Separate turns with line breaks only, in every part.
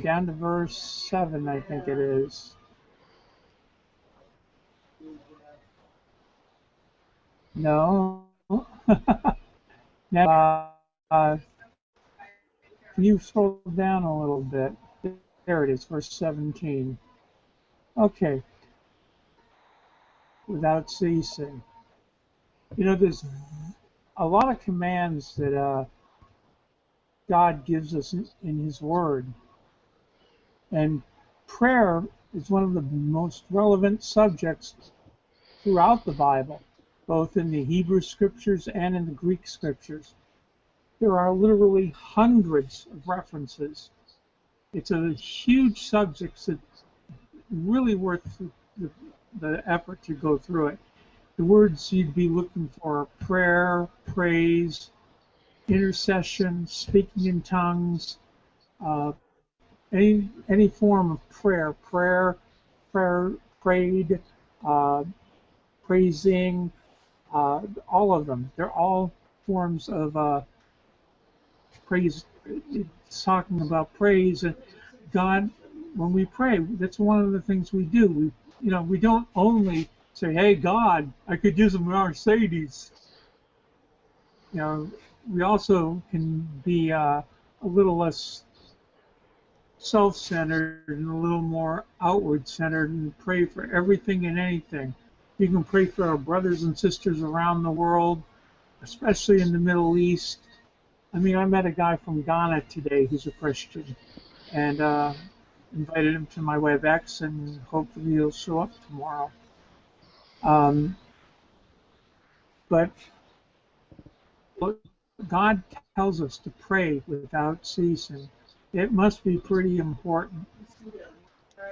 down to verse 7, I think it is. No. Now, can you scroll down a little bit? There it is, verse 17. Okay. Without ceasing. You know, there's a lot of commands that God gives us in His Word. And prayer is one of the most relevant subjects throughout the Bible, both in the Hebrew Scriptures and in the Greek Scriptures. There are literally hundreds of references. It's a huge subject that's really worth the effort to go through it. The words you'd be looking for are prayer, praise, intercession, speaking in tongues, any form of prayer, prayed, praising, all of them. They're all forms of praise. It's talking about praise, and God, when we pray, that's one of the things we do. We don't only say, "Hey God, I could use a Mercedes." We also can be a little less self-centered and a little more outward-centered and pray for everything and anything. You can pray for our brothers and sisters around the world, especially in the Middle East. I mean, I met a guy from Ghana today who's a Christian, and invited him to my WebEx, and hopefully he'll show up tomorrow. But God tells us to pray without ceasing. It must be pretty important.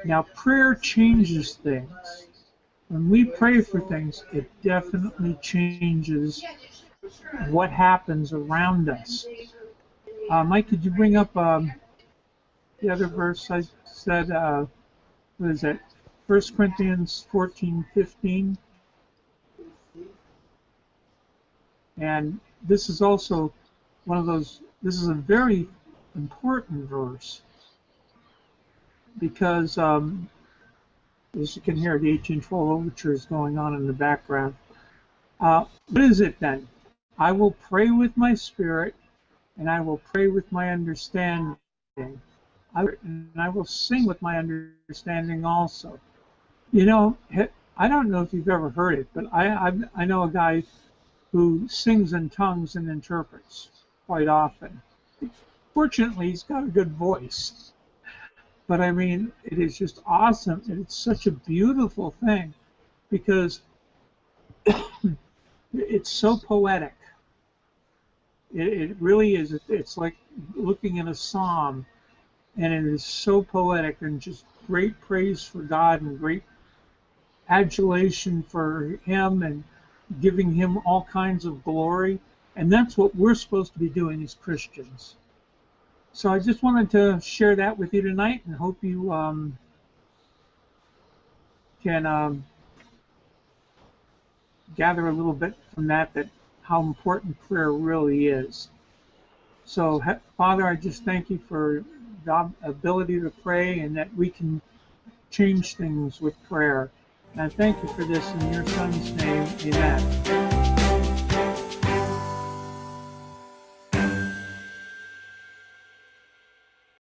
Now, prayer changes things. When we pray for things, it definitely changes what happens around us. Mike, could you bring up the other verse I said? What is it? 1 Corinthians 14:15. And this is also one of those, this is a very important verse because, as you can hear, the 1812 overture is going on in the background. What is it then? I will pray with my spirit, and I will pray with my understanding. And I will sing with my understanding also. You know, I don't know if you've ever heard it, but I know a guy who sings in tongues and interprets quite often. Fortunately, he's got a good voice. But I mean, it is just awesome, and it's such a beautiful thing because it's so poetic. It really is. It's like looking at a psalm, and it is so poetic and just great praise for God and great adulation for Him and giving Him all kinds of glory. And that's what we're supposed to be doing as Christians. So I just wanted to share that with you tonight, and hope you can gather a little bit from that how important prayer really is. So, Father, I just thank you for the ability to pray and that we can change things with prayer. And I thank you for this in your Son's name. Amen.